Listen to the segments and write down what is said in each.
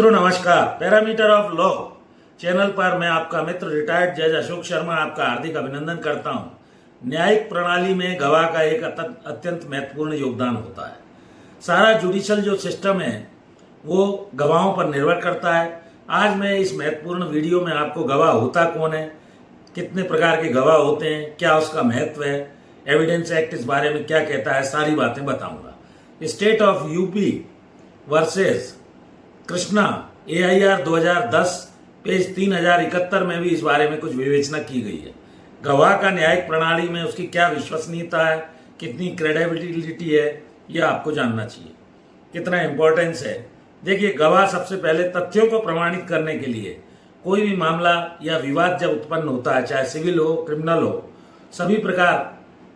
मित्रों नमस्कार। Parameter of law channel पर मैं आपका मित्र रिटायर्ड जज अशोक शर्मा आपका हार्दिक अभिनंदन करता हूं। न्यायिक प्रणाली में गवाह का एक अत्यंत महत्वपूर्ण योगदान होता है। सारा जुडिशल जो सिस्टम है वो गवाहों पर निर्भर करता है। आज मैं इस महत्वपूर्ण वीडियो में आपको गवाह होता कौन है, कितने प्रकार के गवाह होते हैं, क्या उसका महत्व है, एविडेंस एक्ट इस बारे में क्या कहता है, सारी बातें बताऊंगा। State of UP versus Krishna AIR 2010 page 3071 में भी इस बारे में कुछ विवेचना की गई है। गवाह का न्यायिक प्रणाली में उसकी क्या विश्वसनीयता है, कितनी क्रेडिबिलिटी है, यह आपको जानना चाहिए, कितना इंपॉर्टेंस है। देखिए, गवाह सबसे पहले तथ्यों को प्रमाणित करने के लिए कोई भी मामला या विवाद जब उत्पन्न होता है, चाहे सिविल हो क्रिमिनल हो, सभी प्रकार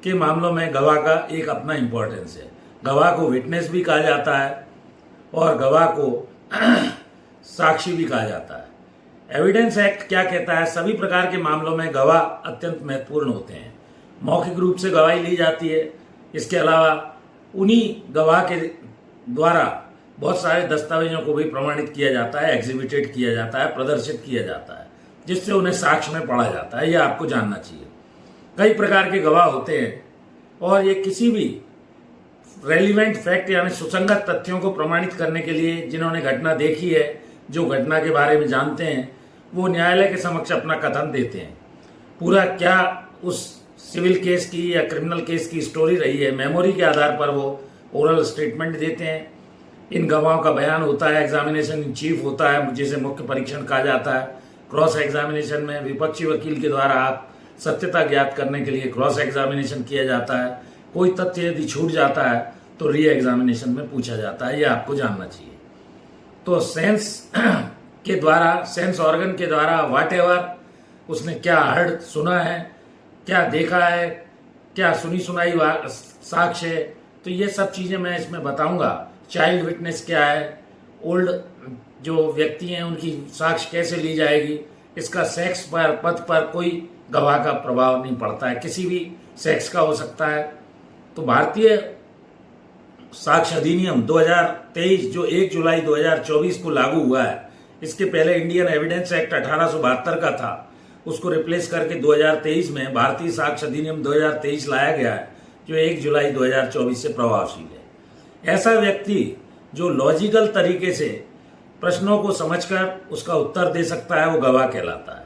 के मामलों में गवाह का एक अपना इंपॉर्टेंस है। गवाह को विटनेस भी कहा जाता है और गवाह को साक्षी भी कहा जाता है। एविडेंस एक्ट क्या कहता है? सभी प्रकार के मामलों में गवाह अत्यंत महत्वपूर्ण होते हैं। मौखिक रूप से गवाही ली जाती है। इसके अलावा उन्हीं गवाह के द्वारा बहुत सारे दस्तावेजों को भी प्रमाणित किया जाता है, एग्जिबिटेड किया जाता है, प्रदर्शित किया जाता है, जिससे उन्हें साक्ष्य में पढ़ा जाता है। यह आपको जानना चाहिए। कई प्रकार के गवाह होते हैं और ये किसी भी रेलिवेंट फैक्ट यानी सुसंगत तथ्यों को प्रमाणित करने के लिए जिन्होंने घटना देखी है, जो घटना के बारे में जानते हैं, वो न्यायालय के समक्ष अपना कथन देते हैं। पूरा क्या उस सिविल केस की या क्रिमिनल केस की स्टोरी रही है, मेमोरी के आधार पर वो ओरल स्टेटमेंट देते हैं। इन गवाहों का बयान होता है, एग्जामिनेशन इन चीफ होता है, जिसे मुख्य परीक्षण कहा जाता है। क्रॉस एग्जामिनेशन में विपक्षी वकील के द्वारा आप सत्यता ज्ञात करने के लिए क्रॉस एग्जामिनेशन किया जाता है। कोई तथ्य यदि छूट जाता है तो री एग्जामिनेशन में पूछा जाता है। यह आपको जानना चाहिए। तो सेंस के द्वारा, सेंस ऑर्गन के द्वारा वाट एवर उसने क्या हर्ड सुना है, क्या देखा है, क्या सुनी सुनाई साक्ष्य है, तो ये सब चीजें मैं इसमें बताऊंगा। चाइल्ड विटनेस क्या है, ओल्ड जो व्यक्ति हैं उनकी साक्ष्य कैसे ली जाएगी, इसका सेक्स पर, पद पर कोई गवाह का प्रभाव नहीं पड़ता है, किसी भी सेक्स का हो सकता है। तो भारतीय साक्ष्य अधिनियम 2023 जो 1 जुलाई 2024 को लागू हुआ है, इसके पहले इंडियन एविडेंस एक्ट 1872 का था, उसको रिप्लेस करके 2023 में भारतीय साक्ष्य अधिनियम 2023 लाया गया है, जो 1 जुलाई 2024 से प्रभावशील है। ऐसा व्यक्ति जो लॉजिकल तरीके से प्रश्नों को समझकर उसका उत्तर दे सकता है, वो गवाह कहलाता है।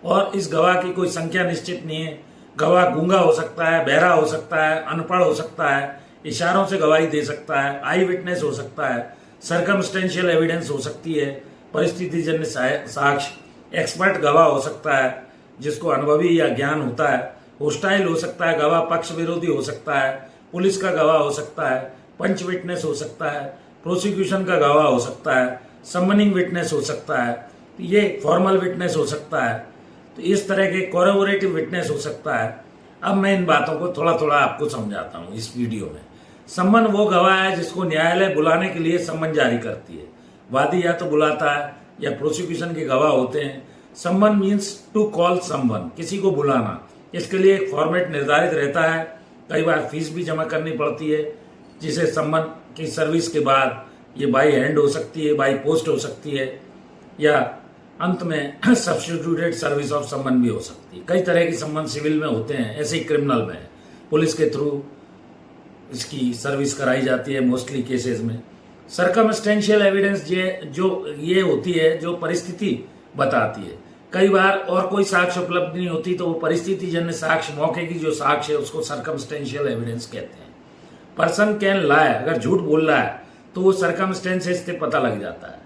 और इस गवाह की कोई संख्या निश्चित नहीं है। गवाह गूंगा हो सकता है, बहरा हो सकता है, अनपढ़ हो सकता है, इशारों से गवाही दे सकता है, आई विटनेस हो सकता है, सर्कमस्टेंशियल एविडेंस हो सकती है, परिस्थितिजन्य साक्ष्य, एक्सपर्ट गवाह हो सकता है जिसको अनुभवी या ज्ञान होता है, होस्टाइल हो सकता है गवाह, पक्ष विरोधी हो सकता है, पुलिस का गवाह हो सकता है, पंच विटनेस हो सकता है, प्रोसिक्यूशन का गवाह हो सकता है, समनिंग विटनेस हो सकता है, ये फॉर्मल विटनेस हो सकता है। तो इस तरह के कोरोबोरेटिव विटनेस हो सकता है। अब मैं इन बातों को थोड़ा थोड़ा आपको समझाता हूं इस वीडियो में। सम्मन वो गवाह है जिसको न्यायालय बुलाने के लिए सम्मन जारी करती है। वादी या तो बुलाता है या प्रोसिक्यूशन के गवाह होते हैं। सम्मन मीन्स टू कॉल समवन, किसी को बुलाना। इसके लिए एक फॉर्मेट निर्धारित रहता है। कई बार फीस भी जमा करनी पड़ती है, जिसे सम्मन की सर्विस के बाद ये बाई हैंड हो सकती है, बाई पोस्ट हो सकती है, या अंत में सब्स्टिट्यूटेड सर्विस ऑफ सम्मन भी हो सकती है। कई तरह की सम्मन सिविल में होते हैं, ऐसे ही क्रिमिनल में पुलिस के थ्रू इसकी सर्विस कराई जाती है मोस्टली केसेस में। सर्कमस्टेंशियल एविडेंस जो ये होती है, जो परिस्थिति बताती है। कई बार और कोई साक्ष्य उपलब्ध नहीं होती तो वो परिस्थिति जन्य साक्ष्य, मौके की जो साक्ष्य है, उसको सर्कमस्टेंशियल एविडेंस कहते हैं। पर्सन कैन लाई, अगर झूठ बोल रहा है तो वो सर्कमस्टेंसेस से पता लग जाता है।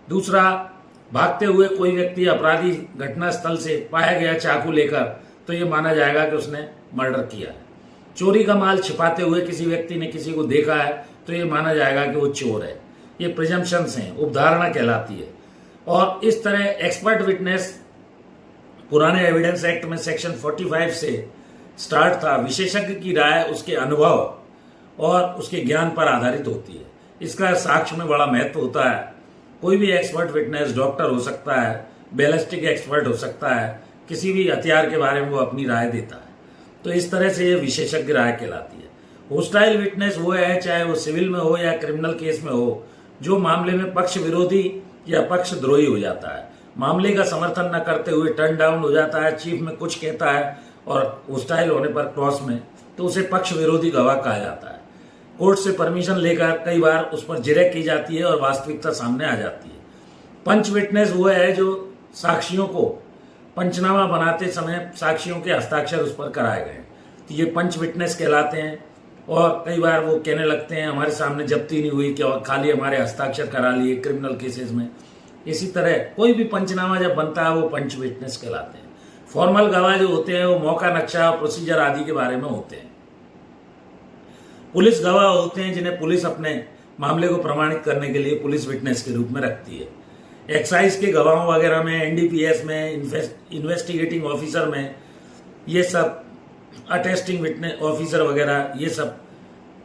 दूसरा, भागते हुए कोई व्यक्ति अपराधी घटना स्थल से पाया गया चाकू लेकर, तो ये माना जाएगा कि उसने मर्डर किया है। चोरी का माल छिपाते हुए किसी व्यक्ति ने किसी को देखा है, तो ये माना जाएगा कि वो चोर है। ये प्रिजम्पशंस हैं, उपधारणा कहलाती है। और इस तरह एक्सपर्ट विटनेस पुराने एविडेंस एक्ट में सेक्शन 45 से स्टार्ट था। विशेषज्ञ की राय उसके अनुभव और उसके ज्ञान पर आधारित होती है। इसका साक्ष्य में बड़ा महत्व होता है। कोई भी एक्सपर्ट विटनेस डॉक्टर हो सकता है, बैलिस्टिक एक्सपर्ट हो सकता है, किसी भी हथियार के बारे में वो अपनी राय देता है। तो इस तरह से ये विशेषज्ञ राय कहलाती है। होस्टाइल विटनेस वो है, चाहे वो सिविल में हो या क्रिमिनल केस में हो, जो मामले में पक्ष विरोधी या पक्षद्रोही हो जाता है, मामले का समर्थन न करते हुए टर्न डाउन हो जाता है, चीफ में कुछ कहता है और होस्टाइल होने पर क्रॉस में, तो उसे पक्ष विरोधी गवाह कहा जाता है। कोर्ट से परमिशन लेकर कई बार उस पर जिरह की जाती है और वास्तविकता सामने आ जाती है। पंच विटनेस वो है जो साक्षियों को पंचनामा बनाते समय साक्षियों के हस्ताक्षर उस पर कराए गए, तो ये पंच विटनेस कहलाते हैं। और कई बार वो कहने लगते हैं हमारे सामने जब्ती नहीं हुई, क्या खाली हमारे हस्ताक्षर करा लिए क्रिमिनल केसेस में। इसी तरह कोई भी पंचनामा जब बनता है वो पंच विटनेस कहलाते हैं। फॉर्मल गवाह जो होते हैं वो मौका नक्शा और प्रोसीजर आदि के बारे में होते हैं। पुलिस गवाह होते हैं जिन्हें पुलिस अपने मामले को प्रमाणित करने के लिए पुलिस विटनेस के रूप में रखती है। एक्साइज के गवाहों वगैरह में, एनडीपीएस में, इन्वेस्टिगेटिंग ऑफिसर में, ये सब अटेस्टिंग विटनेस ऑफिसर वगैरह, ये सब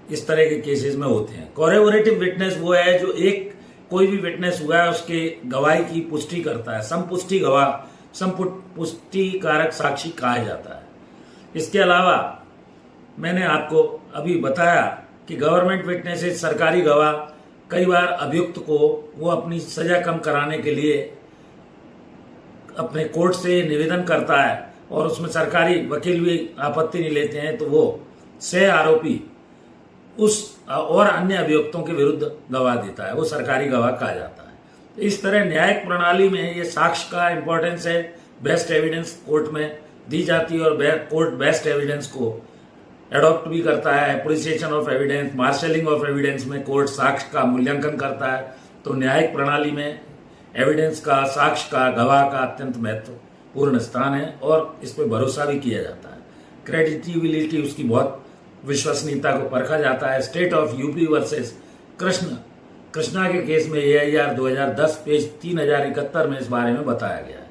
इस तरह के केसेस में होते हैं। कोरेबोरेटिव विटनेस वो है जो एक कोई भी विटनेस हुआ है उसके गवाही की पुष्टि करता है। संपुष्टि गवाह, संपुष्टि कारक साक्षी कहा जाता है। इसके अलावा मैंने आपको अभी बताया कि गवर्नमेंट विटनेसेस, सरकारी गवाह, कई बार अभियुक्त को वो अपनी सजा कम कराने के लिए अपने कोर्ट से निवेदन करता है और उसमें सरकारी वकील भी आपत्ति नहीं लेते हैं, तो वो सह आरोपी उस और अन्य अभियुक्तों के विरुद्ध गवाह देता है, वो सरकारी गवाह कहा जाता है। इस तरह न्यायिक प्रणाली में ये साक्ष्य का इंपॉर्टेंस है। बेस्ट एविडेंस कोर्ट में दी जाती है और कोर्ट बेस्ट एविडेंस को एडॉप्ट भी करता है। Appreciation of evidence, marshalling of evidence में कोर्ट साक्ष्य का मूल्यांकन करता है। तो न्यायिक प्रणाली में एविडेंस का, साक्ष्य का, गवाह का अत्यंत महत्वपूर्ण स्थान है और इस पर भरोसा भी किया जाता है। क्रेडिटेबिलिटी, उसकी बहुत विश्वसनीयता को परखा जाता है। State of UP versus Krishna के केस में AIR 2010 पेज 3071 में इस बारे में बताया गया है।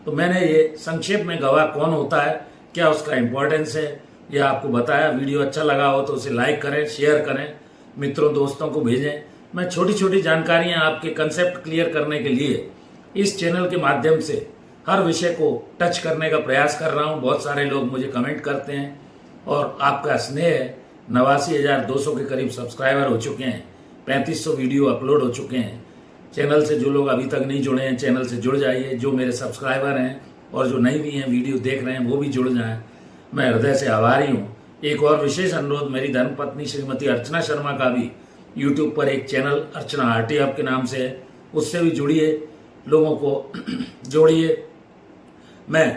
तो मैंने ये संक्षेप में गवाह कौन होता है, क्या उसका इंपॉर्टेंस है, यह आपको बताया। वीडियो अच्छा लगा हो तो उसे लाइक करें, शेयर करें, मित्रों दोस्तों को भेजें। मैं छोटी छोटी जानकारियां आपके कंसेप्ट क्लियर करने के लिए इस चैनल के माध्यम से हर विषय को टच करने का प्रयास कर रहा हूं। बहुत सारे लोग मुझे कमेंट करते हैं और आपका स्नेह है। 89,200 के करीब सब्सक्राइबर हो चुके हैं, 3500 वीडियो अपलोड हो चुके हैं। चैनल से जो लोग अभी तक नहीं जुड़े हैं, चैनल से जुड़ जाइए। जो मेरे सब्सक्राइबर हैं और जो नहीं भी हैं, वीडियो देख रहे हैं, वो भी जुड़ जाएं। मैं हृदय से आभारी हूँ। एक और विशेष अनुरोध, मेरी धर्मपत्नी श्रीमती अर्चना शर्मा का भी यूट्यूब पर एक चैनल अर्चना आरटी आपके नाम से है, उससे भी जुड़िए, लोगों को जोड़िए। मैं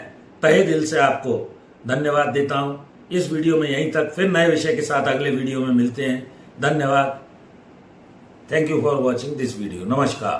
तहे दिल से आपको धन्यवाद देता हूँ। इस वीडियो में यहीं तक, फिर नए विषय के साथ अगले वीडियो में मिलते हैं। धन्यवाद। Thank you for watching this video. नमस्कार।